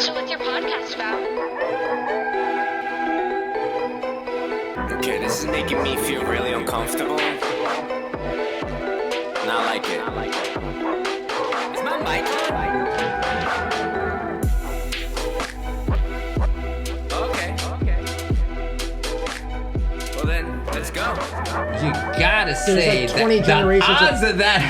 So what's your podcast about? Okay, this is making me feel really uncomfortable. Not like it. Is my mic on? Okay. Well then, let's go. You gotta say like 20 that generations the of- odds of that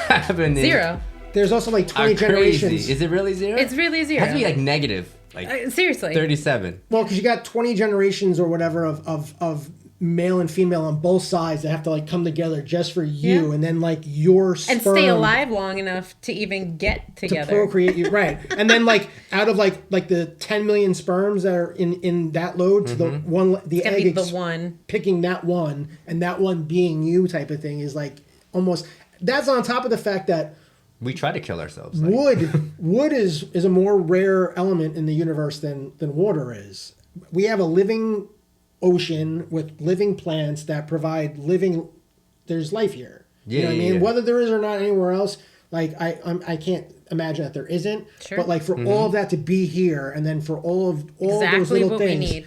happening 0. There's also like 20 are generations. crazy. Is it really 0? It's really 0. It has to be like negative, like Seriously. 37. Well, because you got 20 generations or whatever of male and female on both sides that have to like come together just for you, Yeah. and then like your sperm And stay alive long enough to even get to together. procreate you, right? And then like out of like the 10 million sperms that are in that load to the one, the It's gotta egg be the one. picking that one and that one being you type of thing is like almost. That's on top of the fact that We try to kill ourselves. Like, wood is a more rare element in the universe than water is. We have a living ocean with living plants that provide living. There's life here. You know what I mean? Yeah. Whether there is or not anywhere else, like I can't imagine that there isn't. Sure. But like for all of that to be here, and then for all those Exactly little what things we need.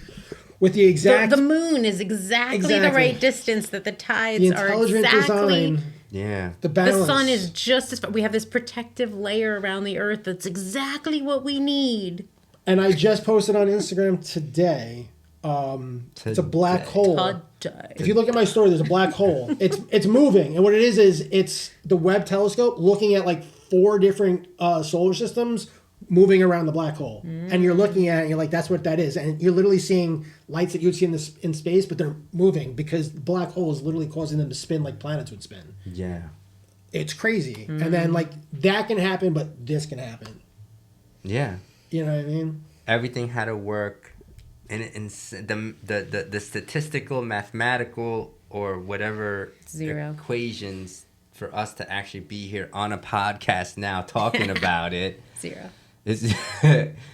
with the exact The moon is exactly the Exactly. right distance that the tides the are intelligent exactly. design, yeah. the balance. The sun is just as. We have this protective layer around the earth that's exactly what we need. And I just posted on Instagram today. It's a black hole. Today. If you look at my story, there's a black hole. It's moving, and what it is it's the Webb telescope looking at like 4 different solar systems moving around the black hole, and you're looking at it, and you're like, that's what that is, and you're literally seeing lights that you'd see in space, but they're moving because the black hole is literally causing them to spin like planets would spin. Yeah. It's crazy, and then like that can happen, but this can happen. Yeah. You know what I mean? Everything had to work in the statistical, mathematical, or whatever 0. equations for us to actually be here on a podcast now talking about it. 0. It's,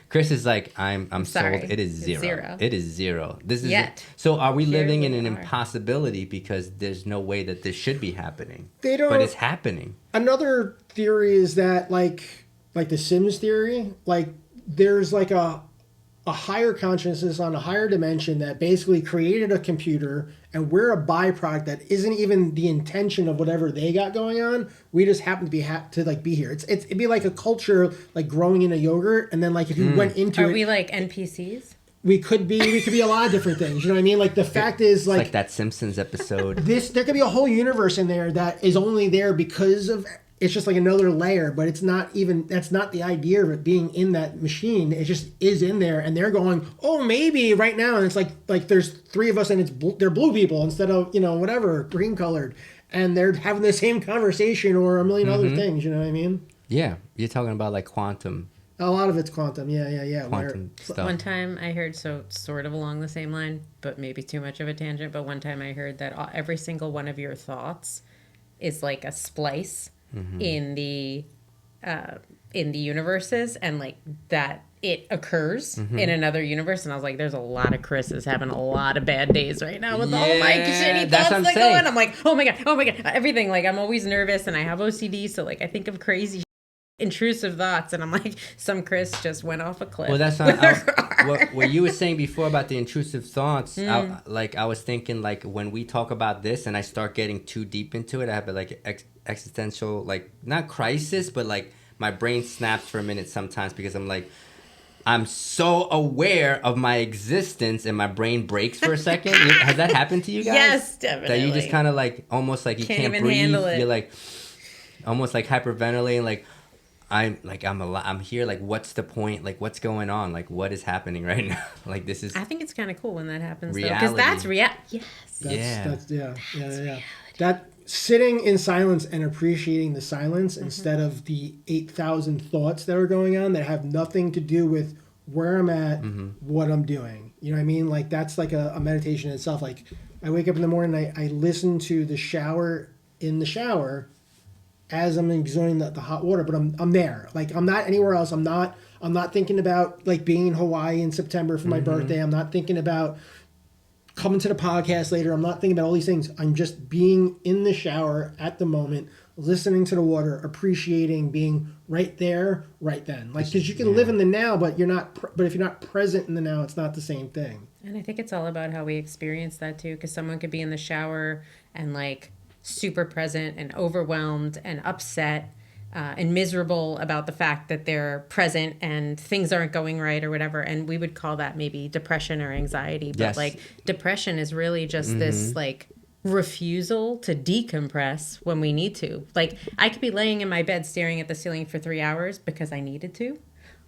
Chris is like, I'm sorry. sold. It is It's 0. 0. It is 0. This is Yet. So are we Here living in we an are. impossibility because there's no way that this should be happening? They don't. But it's happening. Another theory is that like the Sims theory, like there's like a higher consciousness on a higher dimension that basically created a computer, and we're a byproduct that isn't even the intention of whatever they got going on. We just happen to be be here. It'd be like a culture like growing in a yogurt, and then like if you went into Are it, we like NPCs? we could be a lot of different things. You know what I mean? Like the fact is It's like that Simpsons episode. there could be a whole universe in there that is only there because of it's just like another layer, but it's not even that's not the idea of it being in that machine. It just is in there, and they're going, oh, maybe right now, and it's like there's 3 of us, and they're blue people instead of whatever green colored, and they're having the same conversation or a million other things. You know what I mean? Yeah, you're talking about like quantum A lot of it's quantum. Yeah. quantum stuff. One time I heard, so sort of along the same line, but maybe too much of a tangent, but one time I heard that every single one of your thoughts is like a splice in the universes, and like that it occurs in another universe. And I was like, there's a lot of Chris's having a lot of bad days right now with all my Yeah, shitty that's thoughts what I'm that go saying. in. I'm like, oh my god, everything. Like I'm always nervous, and I have OCD, so like I think of crazy intrusive thoughts, and I'm like, some Chris just went off a cliff. Well, that's not what you were saying before about the intrusive thoughts. I was thinking like when we talk about this and I start getting too deep into it, I have like existential, like not crisis, but like my brain snaps for a minute sometimes because I'm like, I'm so aware of my existence and my brain breaks for a second. Has that happened to you guys? Yes, definitely. That you just kind of like almost like you Can't can't even breathe. handle it. You're like almost like hyperventilating, like I'm here, like what's the point, like what's going on, like what is happening right now? Like this is I think it's kind of cool when that happens, Reality. because that's Yes. Yeah. That sitting in silence and appreciating the silence instead of the 8,000 thoughts that are going on that have nothing to do with where I'm at, what I'm doing. You know what I mean? Like that's like a meditation in itself. Like I wake up in the morning, I listen to the shower in the shower as I'm enjoying the hot water, but I'm there. Like I'm not anywhere else. I'm not thinking about like being in Hawaii in September for my birthday. I'm not thinking about coming to the podcast later. I'm not thinking about all these things. I'm just being in the shower at the moment, listening to the water, appreciating, being right there, right then. Like, because you can live in the now, but you're not. But if you're not present in the now, it's not the same thing. And I think it's all about how we experience that too, because someone could be in the shower and like super present and overwhelmed and upset and miserable about the fact that they're present and things aren't going right or whatever. And we would call that maybe depression or anxiety. But Yes. like depression is really just this like refusal to decompress when we need to. Like I could be laying in my bed staring at the ceiling for 3 hours because I needed to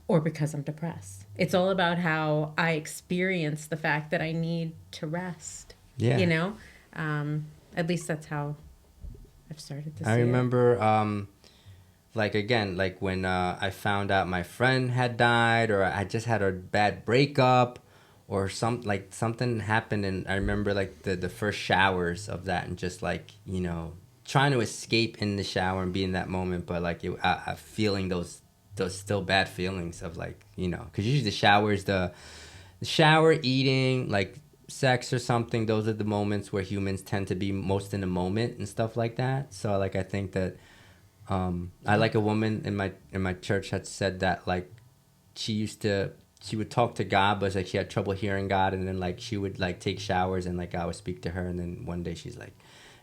or because I'm depressed. It's all about how I experience the fact that I need to rest. Yeah. You know? At least that's how I've started to see I it. remember, like again, like when I found out my friend had died, or I just had a bad breakup, or something happened, and I remember like the first showers of that, and just like, you know, trying to escape in the shower and be in that moment, but like I feeling those still bad feelings of like, you know, because usually the shower, eating, like sex or something, those are the moments where humans tend to be most in the moment and stuff like that. So like I think that I like a woman in my church had said that like she would talk to God, but it's like she had trouble hearing God, and then like she would like take showers and like God would speak to her, and then one day she's like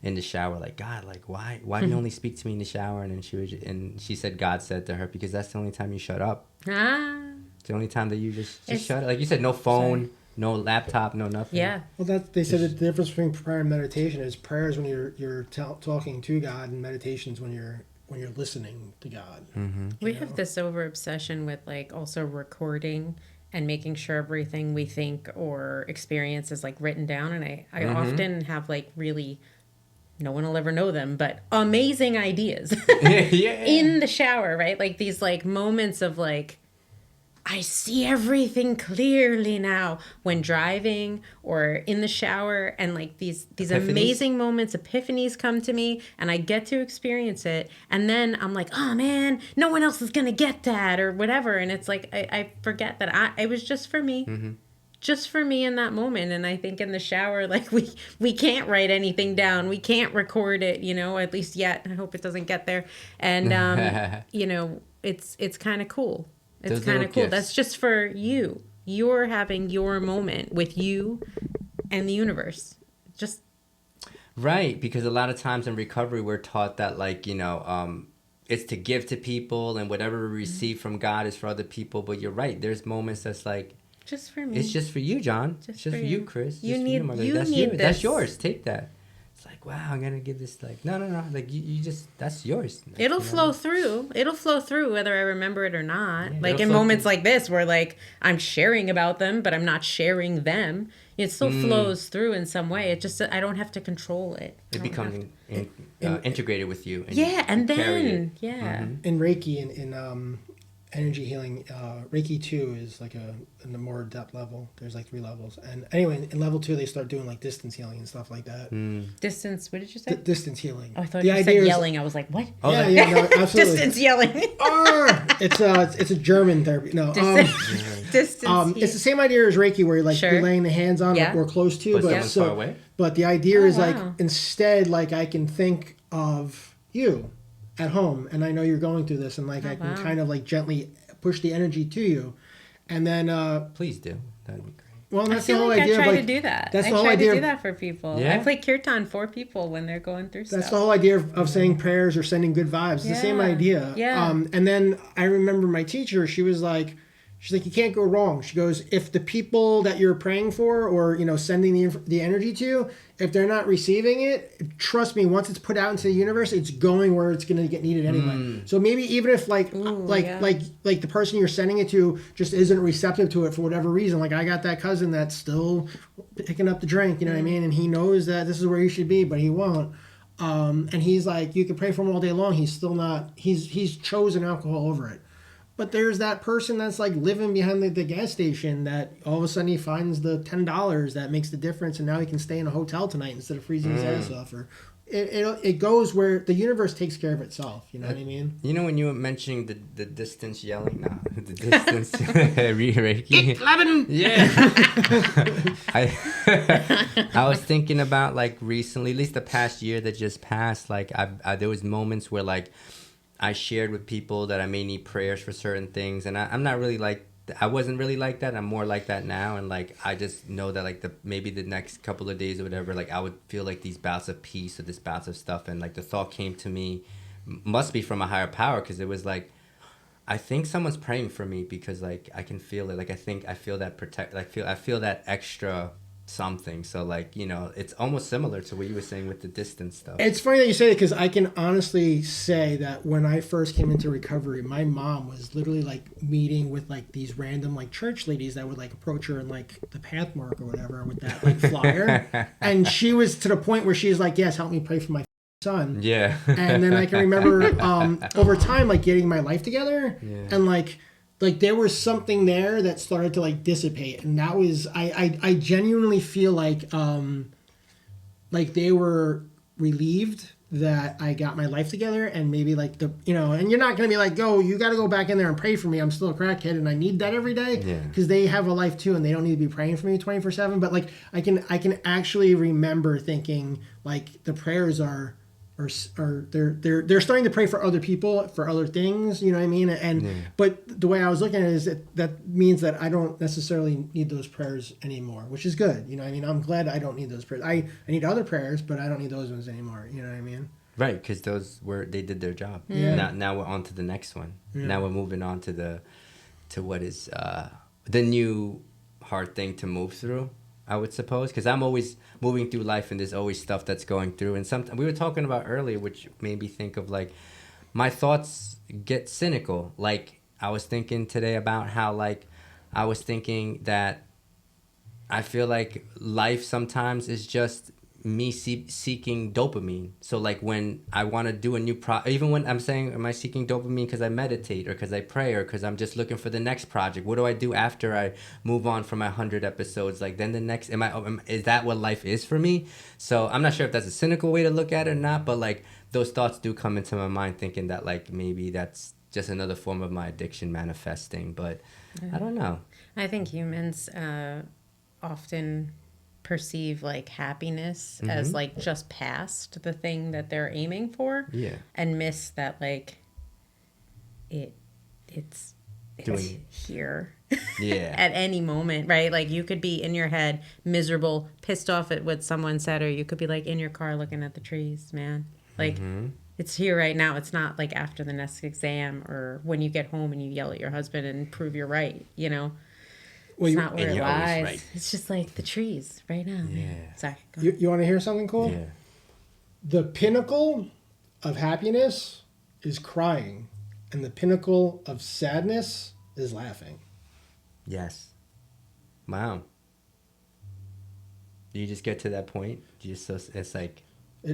in the shower like, God, like why do you only speak to me in the shower? And then she said God said to her, because that's the only time you shut up. It's the only time that you just shut up. Like you said, no phone, no laptop, no nothing. Yeah. Well, they said the difference between prayer and meditation is prayer is when you're talking to God, and meditation is when you're listening to God. We have this over obsession with like also recording and making sure everything we think or experience is like written down. And I often have like really, no one will ever know them, but amazing ideas in the shower, right? Like these like moments of like, I see everything clearly now when driving or in the shower, and like these Epiphanies? amazing moments, epiphanies come to me and I get to experience it. And then I'm like, oh man, no one else is going to get that or whatever. And it's like, I forget that it was just for me. Just for me in that moment. And I think in the shower, like we can't write anything down. We can't record it, you know, at least yet. I hope it doesn't get there. And, you know, it's kind of cool. It's Those kind little of cool. gifts. That's just for you. You're having your moment with you and the universe. Just Right, because a lot of times in recovery we're taught that like, you know, it's to give to people, and whatever we receive from God is for other people. But you're right, there's moments that's like, just for me. it's just for you, John. It's just for you, Chris. You Just for need- Margaret. you That's need yours. this. That's yours. Take that. It's like, wow, I'm gonna give this. Like, no. Like you just, that's yours. Like, It'll you know? flow through. It'll flow through whether I remember it or not. Yeah, like it'll in flow moments through. like this where like I'm sharing about them, but I'm not sharing them. It still flows through in some way. It just, I don't have to control it. I It don't becomes have to. integrated with you. And Yeah, and you carry then, it. yeah. In Reiki, in energy healing, Reiki 2 is like in the more depth level. There's like 3 levels. And anyway, in level 2, they start doing like distance healing and stuff like that. Distance, what did you say? Distance healing. Oh, I thought The you idea said is- yelling. I was like, what? Oh, Yeah, yeah, no, absolutely. Distance yelling. It's a German therapy. No, Distance. it's the same idea as Reiki, where like Sure. you're laying the hands on Yeah. or close to, But but someone's far away? But the idea is like wow. instead, like I can think of you at home, and I know you're going through this, and like I can wow. kind of like gently push the energy to you, and then Please do. That'd be great. well, I that's the feel whole like idea I try of to like do that. that's I the whole try idea to do of- that for people. Yeah. I play kirtan for people when they're going through stuff. That's the whole idea of saying prayers or sending good vibes. It's the same Yeah. idea. Yeah. And then I remember my teacher, she's like, you can't go wrong. She goes, if the people that you're praying for or, you know, sending the energy to, if they're not receiving it, trust me, once it's put out into the universe, it's going where it's going to get needed anyway. So maybe even if like yeah. like the person you're sending it to just isn't receptive to it for whatever reason. Like I got that cousin that's still picking up the drink, you know what I mean? And he knows that this is where you should be, but he won't. And he's like, you can pray for him all day long. He's still not, he's chosen alcohol over it. But there's that person that's like living behind the gas station that all of a sudden he finds the $10 that makes the difference, and now he can stay in a hotel tonight instead of freezing his ass off. Or it goes where the universe takes care of itself. You know what I mean? You know, when you were mentioning the distance yelling, no, the distance Reiki. 11. Yeah. I was thinking about like recently, at least the past year that just passed, like there was moments where like I shared with people that I may need prayers for certain things, and I'm not really like, I wasn't really like that. I'm more like that now, and like I just know that like maybe the next couple of days or whatever, like I would feel like these bouts of peace or this bouts of stuff, and like the thought came to me, must be from a higher power, because it was like, I think someone's praying for me, because like I can feel it, like I feel that I feel that extra something. So like, you know, it's almost similar to what you were saying with the distance stuff. It's funny that you say it, because I can honestly say that when I first came into recovery, my mom was literally like meeting with like these random like church ladies that would like approach her in like the Pathmark or whatever with that like flyer, and she was to the point where she's like, yes, help me pray for my son. Yeah. And then I can remember over time like getting my life together, and like there was something there that started to like dissipate, and that was I genuinely feel like they were relieved that I got my life together, and maybe like the, you know, and you're not gonna be like, go, you got to go back in there and pray for me, I'm still a crackhead and I need that every day, because they have a life too and they don't need to be praying for me 24/7. But like I can actually remember thinking like the prayers are they're starting to pray for other people for other things, you know what I mean? And but the way I was looking at it is that means that I don't necessarily need those prayers anymore, which is good, you know what I mean? I'm glad I don't need those prayers. I need other prayers, but I don't need those ones anymore, you know what I mean? Right, because they did their job. Now we're on to the next one. Now we're moving on to what is the new hard thing to move through, I would suppose, because I'm always moving through life and there's always stuff that's going through. And something we were talking about earlier, which made me think of like my thoughts get cynical. Like I was thinking today about how like I was thinking that I feel like life sometimes is just me seeking dopamine. So like when I want to do a new even when I'm saying, am I seeking dopamine because I meditate or because I pray or because I'm just looking for the next project? What do I do after I move on from my 100 episodes? Like then the next, is that what life is for me? So I'm not sure if that's a cynical way to look at it or not, but like those thoughts do come into my mind, thinking that like maybe that's just another form of my addiction manifesting, but I don't know. I think humans often perceive like happiness as like just past the thing that they're aiming for, and miss that like it's here at any moment, right? Like you could be in your head miserable, pissed off at what someone said, or you could be like in your car looking at the trees, man. Like it's here right now. It's not like after the next exam or when you get home and you yell at your husband and prove you're right, you know. It's not where it lies. Right. It's just like the trees right now. Yeah. Sorry. You want to hear something cool? Yeah. The pinnacle of happiness is crying, and the pinnacle of sadness is laughing. Yes. Wow. Do you just get to that point? It's like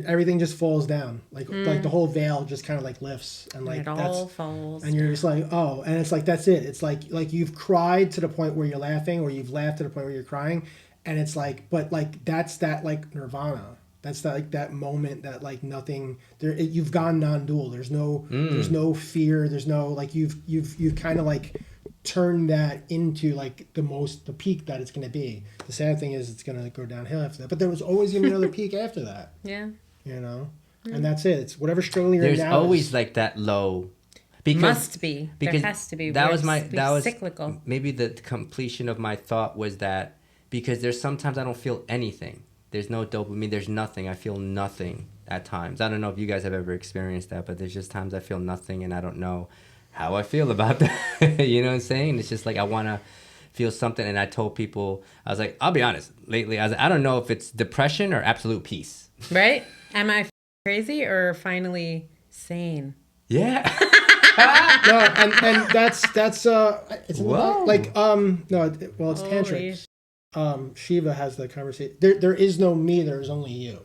everything just falls down, like the whole veil just kind of like lifts, and like it all falls, and you're just like, oh, and it's like that's it. It's like you've cried to the point where you're laughing, or you've laughed to the point where you're crying, and it's like, but like that's that like nirvana. That's that like that moment that like nothing there. You've gone non-dual. There's no fear. There's no like you've kind of like turned that into like the peak that it's going to be. The sad thing is it's going to go downhill after that, but there was always going to be another peak after that. Yeah. You know, and that's it. It's whatever struggling you're in now. There's always like that low. Because there has to be. That was cyclical. Maybe the completion of my thought was that because there's sometimes I don't feel anything. There's no dopamine. There's nothing. I feel nothing at times. I don't know if you guys have ever experienced that, but there's just times I feel nothing and I don't know how I feel about that. You know what I'm saying? It's just like I want to feel something. And I told people, I was like, I'll be honest, lately, I don't know if it's depression or absolute peace. Right? Am I crazy or finally sane? Yeah. No, and that's it's Whoa. like it's tantric. Shiva has the conversation. There is no me. There is only you.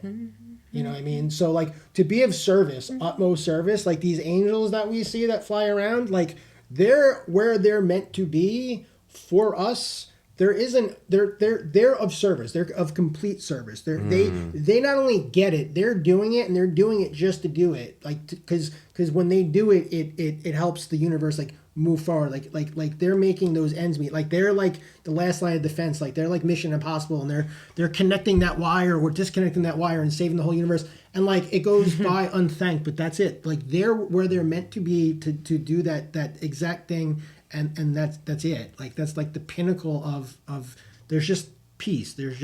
You know what I mean? So like to be of service, utmost service, like these angels that we see that fly around, like they're where they're meant to be for us there isn't they're of service. They're of complete service. They not only get it, they're doing it, and they're doing it just to do it. Like because when they do it, it helps the universe like move forward. Like they're making those ends meet. Like they're like the last line of defense. Like they're like Mission Impossible, and they're connecting that wire or disconnecting that wire and saving the whole universe. And like it goes by unthanked, but that's it. Like they're where they're meant to be to do that exact thing. And that's it. Like that's like the pinnacle of there's just peace. There's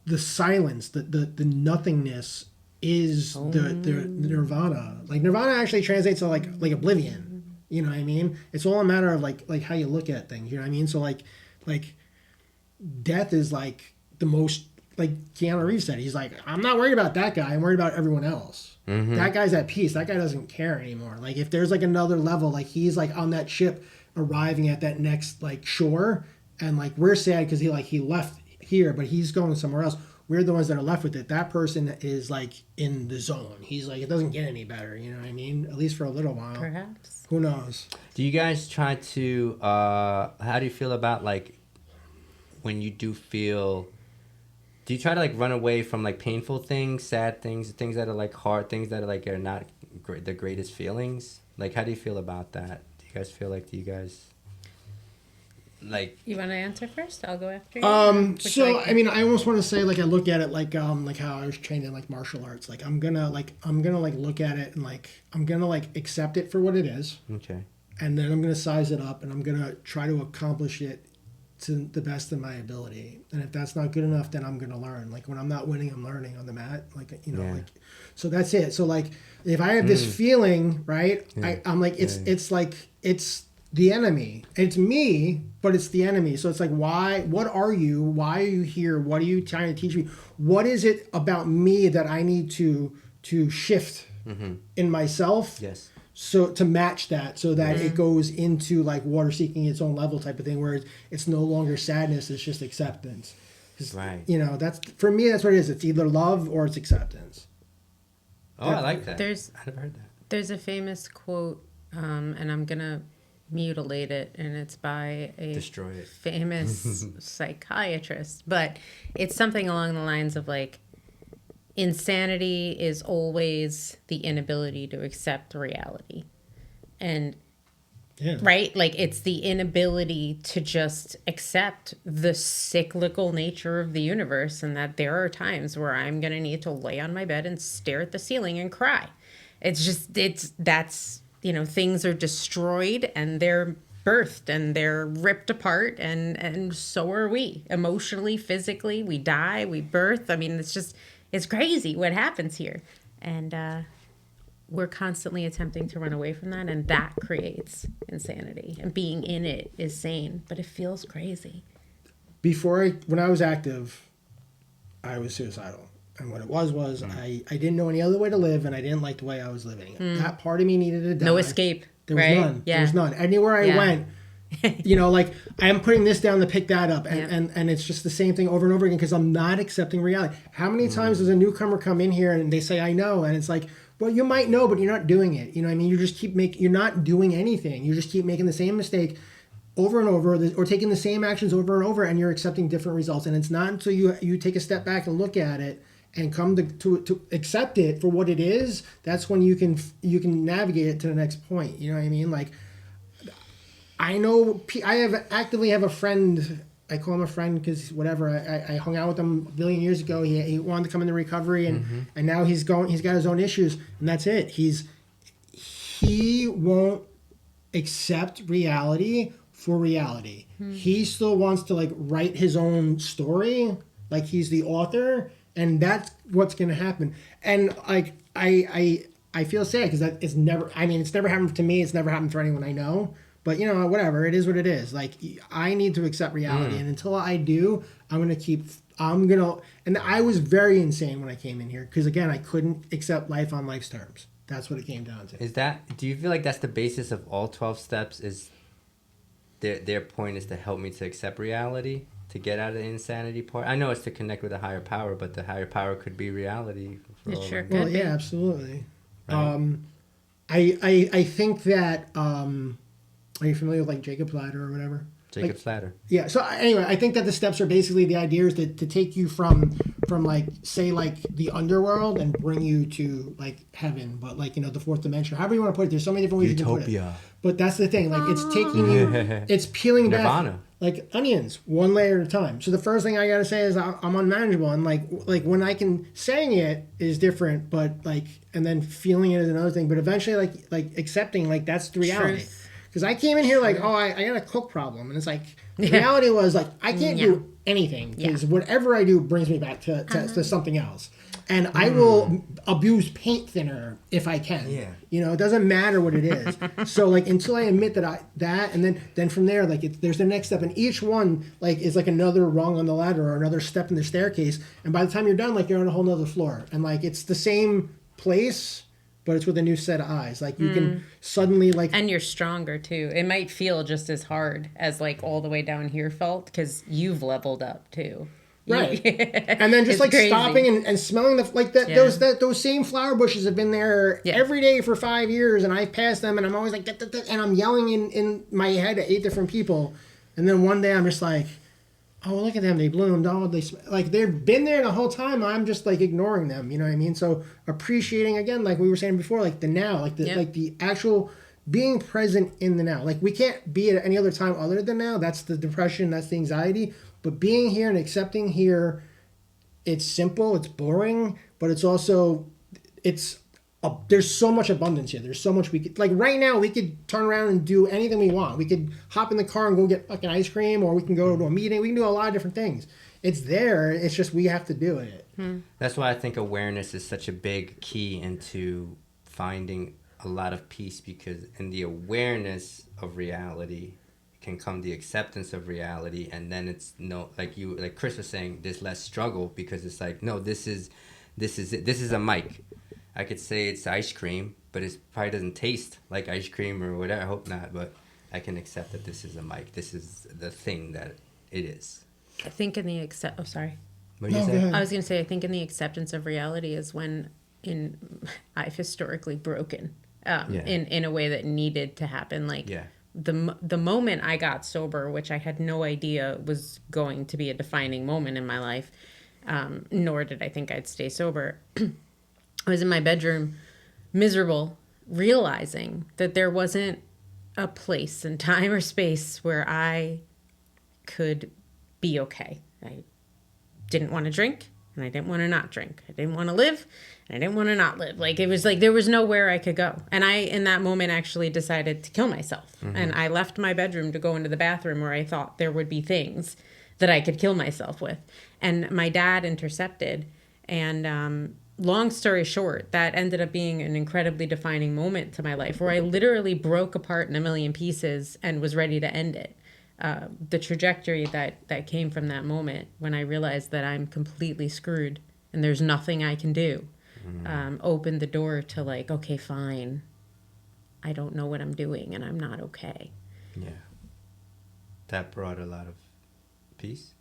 the silence, the nothingness is the nirvana. Like nirvana actually translates to like oblivion. You know what I mean? It's all a matter of like how you look at things. You know what I mean? So like death is like the most, like Keanu Reeves said, he's like, I'm not worried about that guy. I'm worried about everyone else. That guy's at peace. That guy doesn't care anymore. Like if there's like another level, like he's like on that ship arriving at that next like shore, and like we're sad because he left here, but he's going somewhere else. We're the ones that are left with it. That person is like in the zone. He's like, it doesn't get any better. You know what I mean? At least for a little while. Perhaps. Who knows? Do you guys try to? How do you feel about like when you do feel? Do you try to like run away from like painful things, sad things, things that are like hard, things that are like are not the greatest feelings? Like, how do you feel about that? Do you guys feel like? Do you guys like? You want to answer first? I'll go after you. So I mean, I almost want to say like I look at it like how I was trained in like martial arts. Like I'm gonna look at it and like I'm gonna like accept it for what it is. Okay. And then I'm gonna size it up and I'm gonna try to accomplish it to the best of my ability. And if that's not good enough, then I'm gonna learn. Like when I'm not winning, I'm learning on the mat. Like like so that's it. So like if I have this feeling, right, I'm like it's like it's the enemy. It's me, but it's the enemy. So it's like what are you? Why are you here? What are you trying to teach me? What is it about me that I need to shift in myself? Yes. So to match that, so that it goes into like water seeking its own level type of thing, where it's no longer sadness, it's just acceptance. Right. You know, that's for me. That's what it is. It's either love or it's acceptance. Oh, I like that. There's- I never heard that. There's a famous quote, and I'm gonna mutilate it, and it's by a Destroy it. famous psychiatrist, but it's something along the lines of like, insanity is always the inability to accept reality. And Yeah. right, like it's the inability to just accept the cyclical nature of the universe, and that there are times where I'm gonna need to lay on my bed and stare at the ceiling and cry. That's things are destroyed and they're birthed and they're ripped apart, and so are we, emotionally, physically. We die, we birth. I mean, it's crazy what happens here. And we're constantly attempting to run away from that, and that creates insanity. And being in it is sane, but it feels crazy. When I was active, I was suicidal. And what it was I didn't know any other way to live, and I didn't like the way I was living. That part of me needed to die. No escape. There was right? none. Yeah. There was none. Anywhere I went, like I am putting this down to pick that up, and it's just the same thing over and over again because I'm not accepting reality. How many times does a newcomer come in here and they say I know, and it's like, well, you might know, but you're not doing it. You know what I mean? You just keep you're not doing anything. You just keep making the same mistake over and over, or taking the same actions over and over, and you're accepting different results. And it's not until you take a step back and look at it and come to accept it for what it is, that's when you can navigate it to the next point. You know what I mean? Like, I know I actively have a friend. I call him a friend because whatever. I hung out with him a billion years ago. He wanted to come into recovery, and now he's got his own issues, and that's it. He won't accept reality for reality. He still wants to like write his own story, like he's the author, and that's what's gonna happen. And like I feel sad because it's never happened to me. It's never happened for anyone I know. But whatever, it is what it is. Like I need to accept reality, and until I do, and I was very insane when I came in here because again, I couldn't accept life on life's terms. That's what it came down to. Do you feel like that's the basis of all 12 steps? Is their point is to help me to accept reality, to get out of the insanity part? I know it's to connect with a higher power, but the higher power could be reality. For It all sure I know. could. Well, yeah, absolutely. Right. I think that. Are you familiar with like Jacob's Ladder or whatever? Jacob's ladder. Yeah. So anyway, I think that the steps are basically the idea is to take you from like say like the underworld and bring you to like heaven, but like the fourth dimension. However you want to put it. There's so many different ways you can put it. Utopia. But that's the thing. Like it's taking you, it's peeling Nirvana. back like onions, one layer at a time. So the first thing I gotta say is I'm unmanageable, and like when I can saying it is different, but like and then feeling it is another thing. But eventually like accepting like that's the reality. Truth. Because I came in here like, oh, I got a cook problem. And it's like, the reality was like, I can't do anything. Because whatever I do brings me back to something else. And I will abuse paint thinner if I can. Yeah. It doesn't matter what it is. So like, until I admit that, and then from there, like there's the next step. And each one like is like another rung on the ladder or another step in the staircase. And by the time you're done, like you're on a whole nother floor. And like, it's the same place, but it's with a new set of eyes. Like you can suddenly like, And you're stronger too. It might feel just as hard as like all the way down here felt because you've leveled up too. right? And then just It's like crazy. stopping and smelling the like that those same flower bushes have been there every day for 5 years, and I pass them, and I'm always like, and I'm yelling in my head at 8 different people, and then one day I'm just like, oh, look at them, they bloomed. Oh, like they've been there the whole time. I'm just like ignoring them. You know what I mean? So appreciating again, like we were saying before, like the now, like the actual being present in the now. Like we can't be at any other time other than now. That's the depression. That's the anxiety. But being here and accepting here, it's simple. It's boring, but it's also there's so much abundance here. There's so much we could, like right now, we could turn around and do anything we want. We could hop in the car and go get fucking ice cream, or we can go to a meeting. We can do a lot of different things. It's there. It's just we have to do it. That's why I think awareness is such a big key into finding a lot of peace, because in the awareness of reality can come the acceptance of reality, and then it's like Chris was saying, there's less struggle because it's like, no, this is it. This is a mic. I could say it's ice cream, but it probably doesn't taste like ice cream or whatever. I hope not, but I can accept that this is a mic. This is the thing that it is. I think in the oh sorry. What did you No, say? go ahead. I was going to say, I think in the acceptance of reality is when I've historically broken in a way that needed to happen. Like the moment I got sober, which I had no idea was going to be a defining moment in my life, nor did I think I'd stay sober. I was in my bedroom, miserable, realizing that there wasn't a place in time or space where I could be okay. I didn't want to drink, and I didn't want to not drink. I didn't want to live, and I didn't want to not live. Like, it was like there was nowhere I could go. And I, in that moment, actually decided to kill myself. And I left my bedroom to go into the bathroom where I thought there would be things that I could kill myself with. And my dad intercepted, and long story short, that ended up being an incredibly defining moment to my life where I literally broke apart in a million pieces and was ready to end it. The trajectory that came from that moment when I realized that I'm completely screwed and there's nothing I can do, opened the door to like, okay, fine. I don't know what I'm doing and I'm not okay. Yeah. That brought a lot of peace.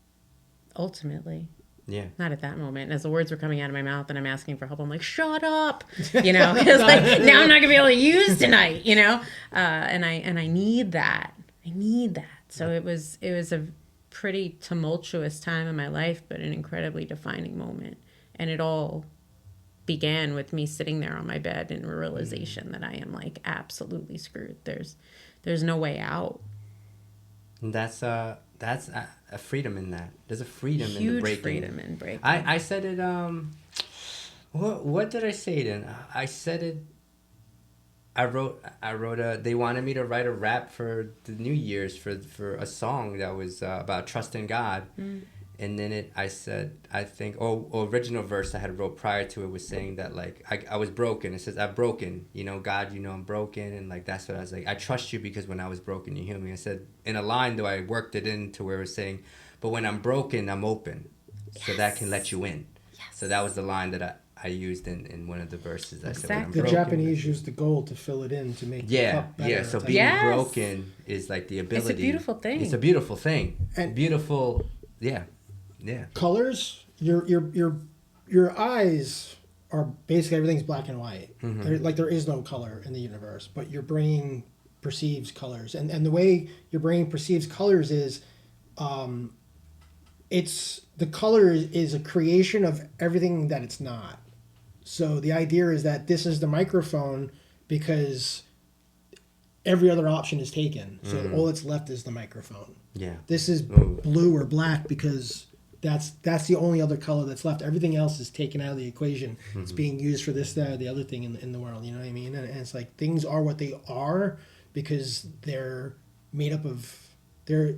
Ultimately. Yeah. Not at that moment. As the words were coming out of my mouth and I'm asking for help, I'm like, shut up, you know, it's like, now I'm not gonna be able to use tonight, you know? And I need that. I need that. So it was a pretty tumultuous time in my life, but an incredibly defining moment. And it all began with me sitting there on my bed and a realization that I am like absolutely screwed. There's no way out. And that's a freedom in that. There's a freedom in the Huge breaking. freedom in breaking. I said it. What did I say then? I said it. I wrote they wanted me to write a rap for the New Year's for a song that was about trusting God. And then I said, I think, original verse I had wrote prior to it was saying that, like, I was broken. It says, I'm broken. You know, God, you know I'm broken. And, like, that's what I was like. I trust you because when I was broken, you healed me. I said, in a line, though, I worked it into where it was saying, but when I'm broken, I'm open. So that can let you in. Yes. So that was the line that I used in one of the verses. I said, when I'm Exactly. The broken. Japanese use the gold to fill it in to make the cup better. Yeah. So It's being Yes. broken is, like, the ability. It's a beautiful thing. It's a beautiful thing. And- beautiful, yeah. Yeah. colors, your eyes are basically everything's black and white. Like there is no color in the universe, but you're bringing perceives colors, and the way your brain perceives colors is, it's the color is a creation of everything that it's not. So the idea is that this is the microphone because every other option is taken. So all that's left is the microphone. Yeah. This is blue or black because that's the only other color that's left. Everything else is taken out of the equation. It's being used for this, that, or the other thing in the world. You know what I mean? And it's like things are what they are because they're made up of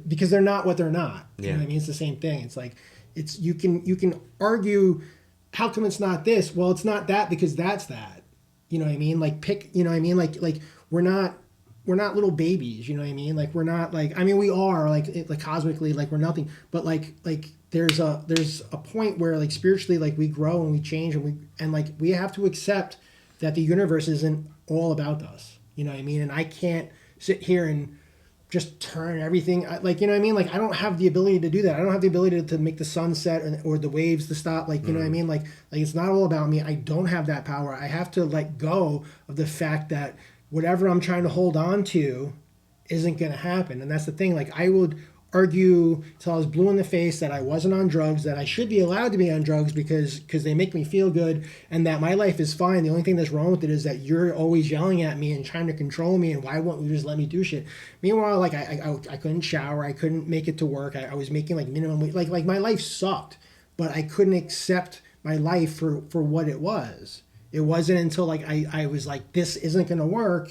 because they're not what they're not. You know what I mean? It's the same thing. It's like you can argue how come it's not this? Well, it's not that because that's that. You know what I mean? Like you know what I mean? Like we're not little babies, you know what I mean? Like we're not like, I mean we are like cosmically, like we're nothing, but like there's a point where like spiritually, like we grow and we change and like we have to accept that the universe isn't all about us, you know what I mean? And I can't sit here and just turn everything, like, you know what I mean? Like I don't have the ability to do that. I don't have the ability to make the sun set or the waves to stop, like, you know what I mean? Like it's not all about me. I don't have that power. I have to let go of the fact that whatever I'm trying to hold on to isn't going to happen. And that's the thing. Like I would argue till I was blue in the face that I wasn't on drugs, that I should be allowed to be on drugs because they make me feel good and that my life is fine. The only thing that's wrong with it is that you're always yelling at me and trying to control me and why won't you just let me do shit? Meanwhile, like I couldn't shower. I couldn't make it to work. I was making like minimum wage. Like my life sucked, but I couldn't accept my life for what it was. It wasn't until like I was like, this isn't going to work.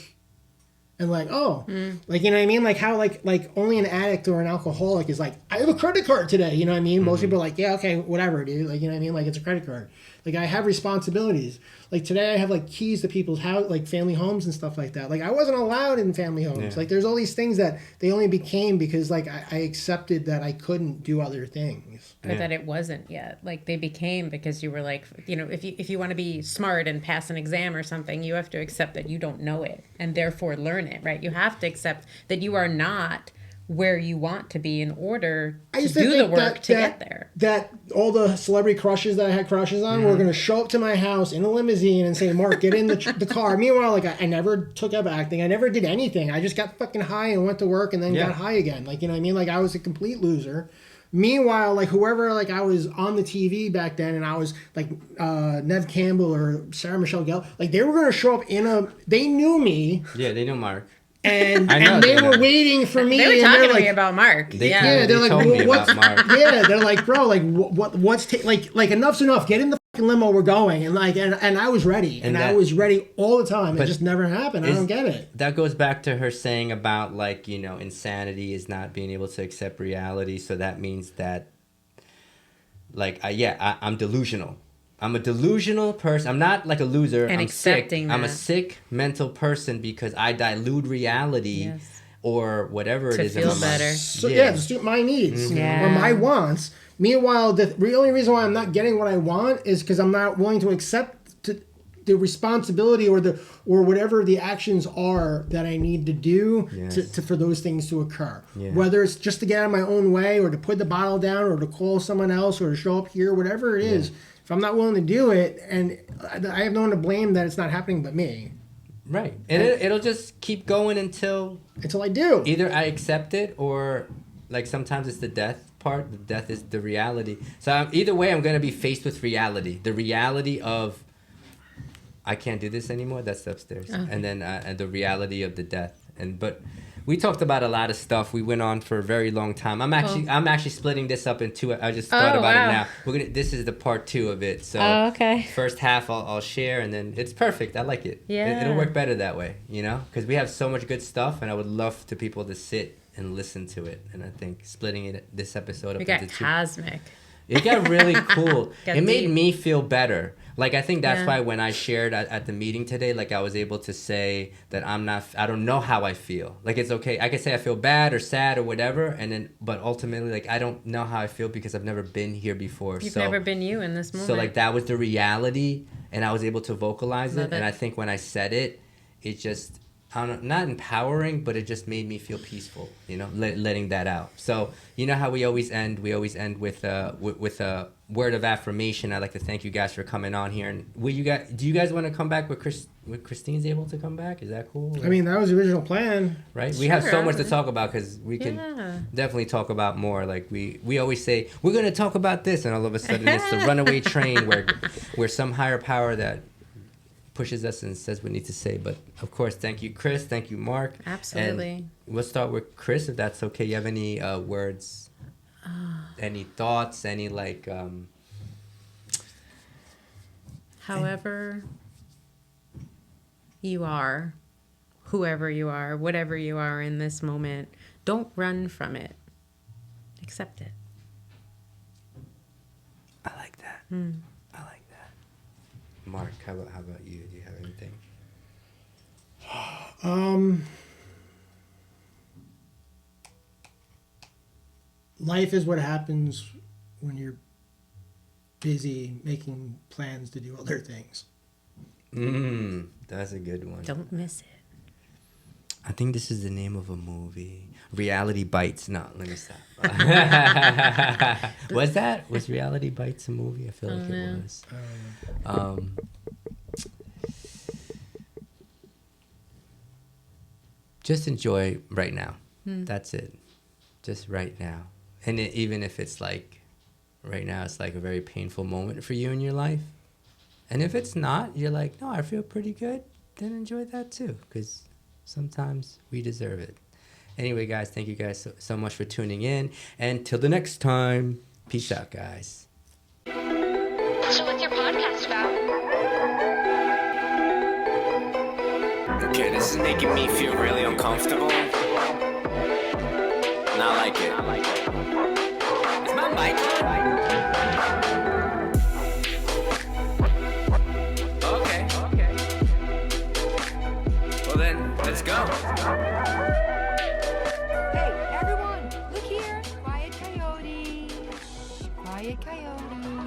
And like, like, you know what I mean? Like how like only an addict or an alcoholic is like, I have a credit card today. You know what I mean? Most people are like, yeah, okay, whatever, dude. Like, you know what I mean? Like it's a credit card. Like I have responsibilities. Like today I have like keys to people's house, like family homes and stuff like that. Like I wasn't allowed in family homes. Yeah. Like there's all these things that they only became because like I accepted that I couldn't do other things. Or that it wasn't yet. Like they became because you were like, you know, if you want to be smart and pass an exam or something, you have to accept that you don't know it and therefore learn it, right? You have to accept that you are not where you want to be in order to do the work to get there. That all the celebrity crushes that I had crushes on were going to show up to my house in a limousine and say, Mark, get in the car. Meanwhile, like I never took up acting. I never did anything. I just got fucking high and went to work and then got high again. Like, you know what I mean? Like I was a complete loser. Meanwhile, like whoever, like I was on the TV back then and I was like Nev Campbell or Sarah Michelle Gellar, like they were going to show up they knew me. Yeah, they knew Mark. And they were waiting for me. They were talking to me about Mark. They're like, what's Mark? Yeah, they're like, bro, like what's like enough's enough. Get in the fucking limo. We're going. And like, and I was ready, and I was ready all the time. It just never happened. I don't get it. That goes back to her saying about like, you know, insanity is not being able to accept reality. So that means that, like, I'm delusional. I'm a delusional person. I'm not like a loser. And I'm accepting sick. that. I'm a sick mental person because I dilute reality or whatever it is. To feel better. So, to suit my needs Yeah. or my wants. Meanwhile, the only reason why I'm not getting what I want is because I'm not willing to accept the responsibility or whatever the actions are that I need to do for those things to occur. Yeah. Whether it's just to get out of my own way or to put the bottle down or to call someone else or to show up here, whatever it is. If I'm not willing to do it, and I have no one to blame that it's not happening but me. Right. And it'll just keep going until I do. Either I accept it or like sometimes it's the death part. The death is the reality. So either way, I'm going to be faced with reality. The reality of I can't do this anymore. That's upstairs. Okay. And then and the reality of the death. But we talked about a lot of stuff. We went on for a very long time. I'm actually splitting this up in two. I just thought about it now. This is the part 2 of it. So first half I'll share, and then it's perfect. I like it. Yeah. It'll work better that way, you know, because we have so much good stuff, and I would love to people to sit and listen to it. And I think splitting this episode up into 2. Cosmic. It got really cool. It made deep. me feel better. Like, I think that's why when I shared at the meeting today, like, I was able to say that I don't know how I feel. Like, it's okay. I can say I feel bad or sad or whatever, but ultimately, like, I don't know how I feel because I've never been here before. You've never been you in this moment. So, like, that was the reality, and I was able to vocalize it. And I think when I said it, it just I don't know, not empowering, but it just made me feel peaceful, you know, letting that out. So, you know how we always end? We always end with a word of affirmation. I'd like to thank you guys for coming on here. And do you guys want to come back with Christine's able to come back? Is that cool? I mean, that was the original plan. Right? We have so Sure. much to talk about because we can definitely talk about more. Like we always say, we're going to talk about this. And all of a sudden it's the runaway train where some higher power that pushes us and says what we need to say. But of course, thank you, Chris. Thank you, Mark. Absolutely. And we'll start with Chris, if that's okay. You have any words, any thoughts, any like... However you are, whoever you are, whatever you are in this moment, don't run from it. Accept it. I like that. I like that. Mark, how about you? Do you have anything? Life is what happens when you're busy making plans to do other things. That's a good one. Don't miss it. I think this is the name of a movie. Reality Bites. No, let me stop. Was Reality Bites a movie? I feel like it was. Just enjoy right now. That's it. Just right now. And even if it's like, right now it's like a very painful moment for you in your life. And if it's not, you're like, no, I feel pretty good. Then enjoy that too. Because sometimes we deserve it. Anyway, guys, thank you guys so much for tuning in. And till the next time, peace out, guys. So what's your podcast about? Okay, this is making me feel really uncomfortable. Not like it. Is my mic on? Okay. Well then, let's go. Hey, everyone, look here. Quiet coyote. Quiet coyote.